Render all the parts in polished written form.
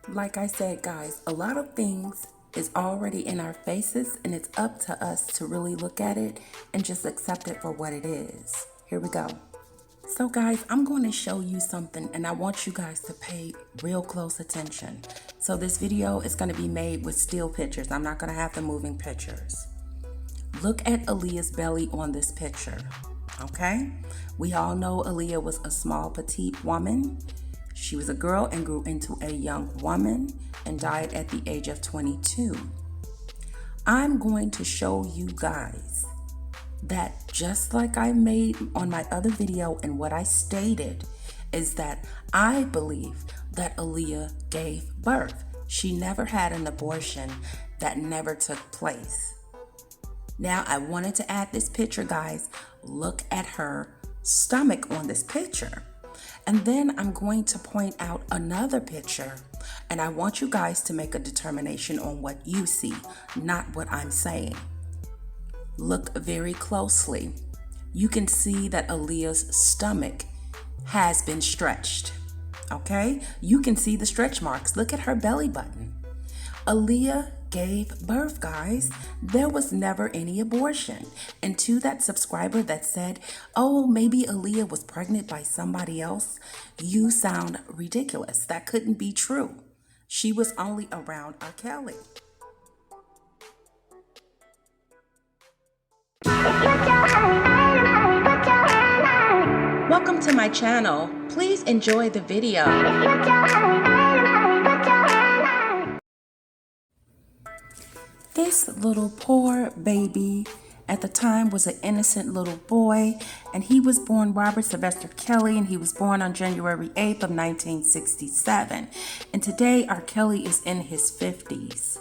Like I said, guys, a lot of things is already in our faces, and it's up to us to really look at it and just accept it for what it is. Here we go. So guys, I'm going to show you something, and I want you guys to pay real close attention. So this video is going to be made with still pictures. I'm not going to have the moving pictures. Look at Aaliyah's belly on this picture, okay? We all know Aaliyah was a small, petite woman. She was a girl and grew into a young woman and died at the age of 22. I'm going to show you guys that just like I made on my other video, and what I stated is that I believe that Aaliyah gave birth. She never had an abortion. That never took place. Now, I wanted to add this picture, guys. Look at her stomach on this picture. And then I'm going to point out another picture, and I want you guys to make a determination on what you see, not what I'm saying. Look very closely. You can see that Aaliyah's stomach has been stretched, okay? You can see the stretch marks. Look at her belly button. Aaliyah gave birth, guys. There was never any abortion. And to that subscriber that said, oh, maybe Aaliyah was pregnant by somebody else, you sound ridiculous. That couldn't be true. She was only around R. Kelly. Welcome to my channel. Please enjoy the video. This little poor baby at the time was an innocent little boy, and he was born Robert Sylvester Kelly, and he was born on January 8th of 1967. And today R. Kelly is in his 50s.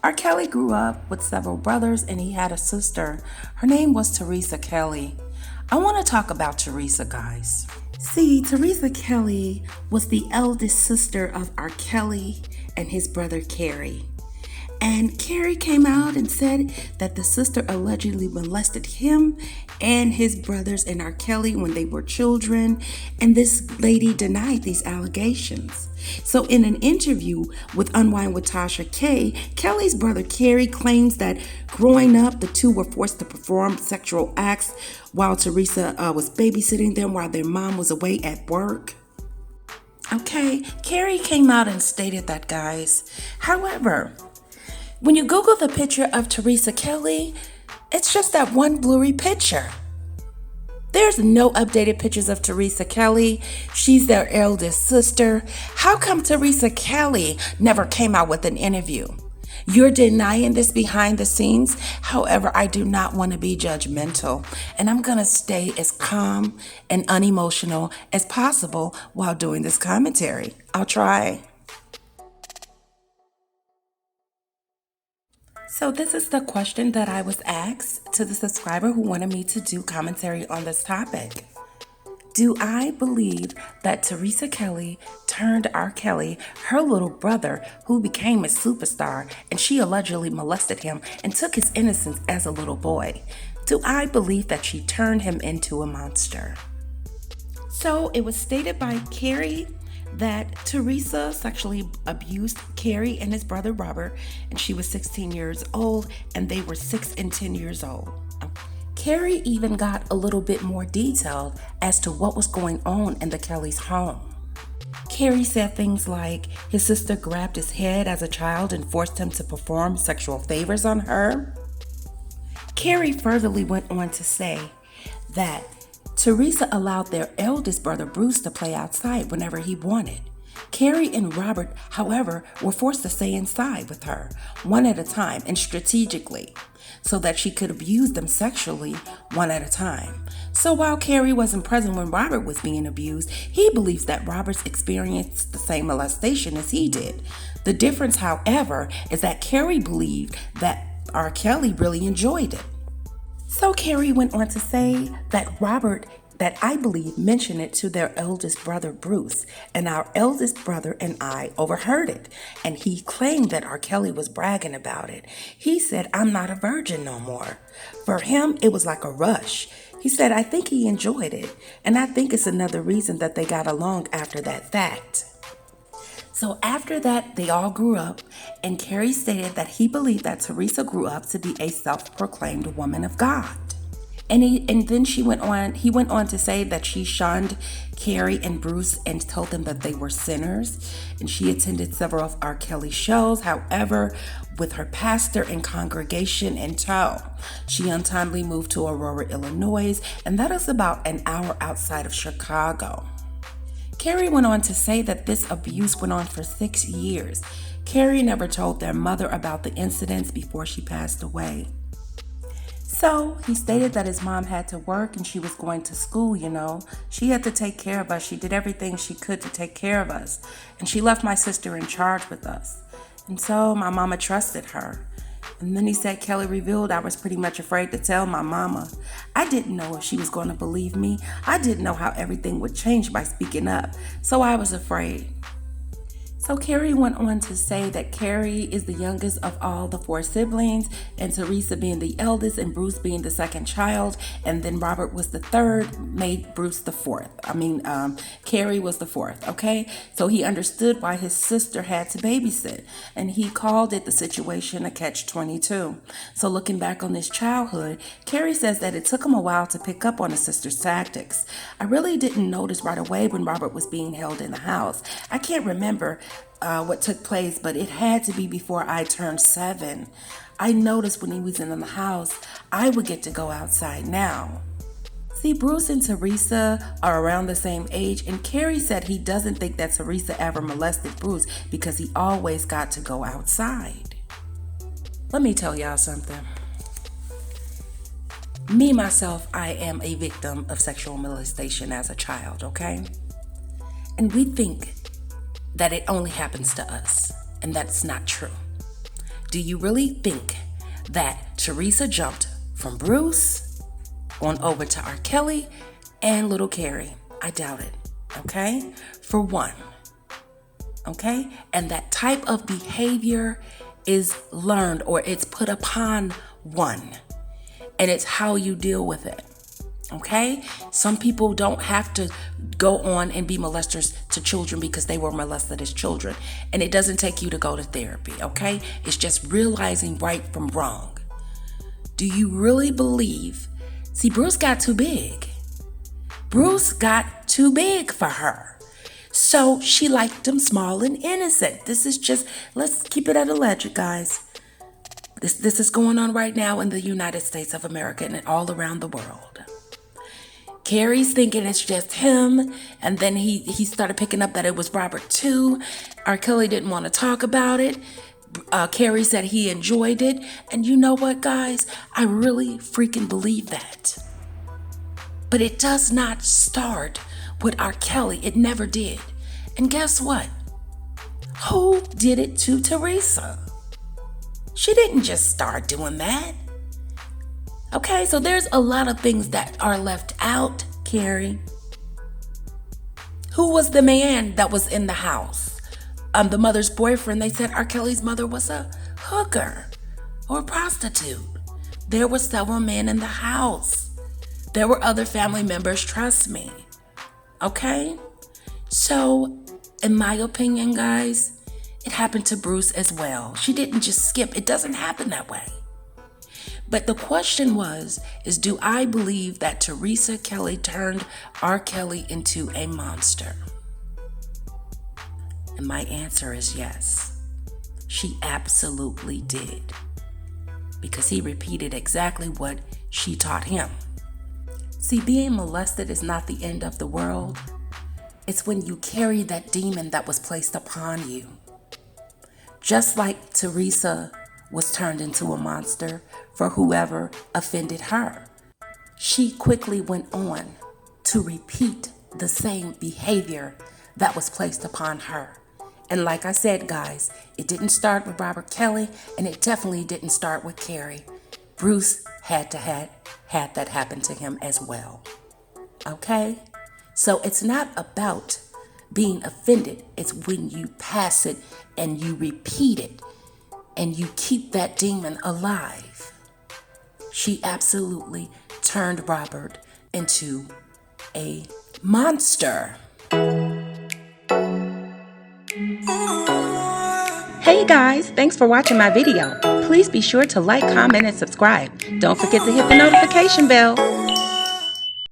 R. Kelly grew up with several brothers, and he had a sister. Her name was Teresa Kelly. I want to talk about Teresa, guys. See, Teresa Kelly was the eldest sister of R. Kelly and his brother Carey. And Carey came out and said that the sister allegedly molested him and his brothers and R. Kelly when they were children. And this lady denied these allegations. So in an interview with Unwind with Tasha K, Kelly's brother Carey claims that growing up, the two were forced to perform sexual acts while Teresa was babysitting them while their mom was away at work. Okay, Carey came out and stated that, guys. However, when you Google the picture of Teresa Kelly, it's just that one blurry picture. There's no updated pictures of Teresa Kelly. She's their eldest sister. How come Teresa Kelly never came out with an interview? You're denying this behind the scenes. However, I do not want to be judgmental, and I'm going to stay as calm and unemotional as possible while doing this commentary. I'll try. So this is the question that I was asked to the subscriber who wanted me to do commentary on this topic. Do I believe that Teresa Kelly turned R. Kelly, her little brother, who became a superstar, and she allegedly molested him and took his innocence as a little boy? Do I believe that she turned him into a monster? So it was stated by Carey that Teresa sexually abused Carey and his brother Robert, and she was 16 years old, and they were 6 and 10 years old. Carey even got a little bit more detailed as to what was going on in the Kellys' home. Carey said things like his sister grabbed his head as a child and forced him to perform sexual favors on her. Carey furtherly went on to say that Teresa allowed their eldest brother Bruce to play outside whenever he wanted. Carey and Robert, however, were forced to stay inside with her, one at a time and strategically, so that she could abuse them sexually one at a time. So while Carey wasn't present when Robert was being abused, he believes that Robert's experienced the same molestation as he did. The difference, however, is that Carey believed that R. Kelly really enjoyed it. So Carey went on to say that Robert, that I believe, mentioned it to their eldest brother Bruce, and our eldest brother and I overheard it, and he claimed that R. Kelly was bragging about it. He said, "I'm not a virgin no more." For him, it was like a rush. He said, "I think he enjoyed it, and I think it's another reason that they got along after that fact." So after that, they all grew up, and Carey stated that he believed that Teresa grew up to be a self-proclaimed woman of God. And then he went on to say that she shunned Carey and Bruce and told them that they were sinners. And she attended several of R. Kelly's shows. However, with her pastor and congregation in tow, she untimely moved to Aurora, Illinois, and that is about an hour outside of Chicago. Carey went on to say that this abuse went on for 6 years. Carey never told their mother about the incidents before she passed away. So he stated that his mom had to work and she was going to school, She had to take care of us. She did everything she could to take care of us. And she left my sister in charge with us. And so my mama trusted her. And then he said Kelly revealed I was pretty much afraid to tell my mama. I didn't know if she was going to believe me. I didn't know how everything would change by speaking up. So I was afraid. So Carey went on to say that Carey is the youngest of all the 4 siblings, and Teresa being the eldest and Bruce being the second child, and then Robert was the third, made Bruce the fourth. Carey was the fourth, okay? So he understood why his sister had to babysit, and he called it the situation a catch-22. So looking back on his childhood, Carey says that it took him a while to pick up on his sister's tactics. I really didn't notice right away when Robert was being held in the house. I can't remember what took place, but it had to be before I turned 7. I noticed when he was in the house, I would get to go outside now. See, Bruce and Teresa are around the same age, and Carey said he doesn't think that Teresa ever molested Bruce because he always got to go outside. Let me tell y'all something. Me, myself, I am a victim of sexual molestation as a child, okay? And we think that it only happens to us, and that's not true. Do you really think that Teresa jumped from Bruce on over to R. Kelly and little Carey? I doubt it, okay? For one, okay? And that type of behavior is learned, or it's put upon one, and it's how you deal with it. Okay? Some people don't have to go on and be molesters to children because they were molested as children. And it doesn't take you to go to therapy, okay? It's just realizing right from wrong. Do you really believe? See, Bruce got too big. Bruce got too big for her. So she liked him small and innocent. This is just, let's keep it at alleged, guys. This is going on right now in the United States of America and all around the world. Carey's thinking it's just him, and then he started picking up that it was Robert too. R. Kelly didn't want to talk about it. Carey said he enjoyed it, and you know what, guys? I really freaking believe that. But it does not start with R. Kelly. It never did. And guess what? Who did it to Teresa? She didn't just start doing that. Okay, so there's a lot of things that are left out, Carey. Who was the man that was in the house? The mother's boyfriend. They said R. Kelly's mother was a hooker or a prostitute. There were several men in the house. There were other family members, trust me. Okay? So, in my opinion, guys, it happened to Bruce as well. She didn't just skip. It doesn't happen that way. But the question is do I believe that Teresa Kelly turned R. Kelly into a monster? And my answer is yes. She absolutely did. Because he repeated exactly what she taught him. See, being molested is not the end of the world. It's when you carry that demon that was placed upon you. Just like Teresa was turned into a monster for whoever offended her. She quickly went on to repeat the same behavior that was placed upon her. And like I said, guys, it didn't start with Robert Kelly, and it definitely didn't start with Carey. Bruce had that happen to him as well. Okay? So it's not about being offended. It's when you pass it and you repeat it and you keep that demon alive. She absolutely turned Robert into a monster. Hey guys, thanks for watching my video. Please be sure to like, comment, and subscribe. Don't forget to hit the notification bell.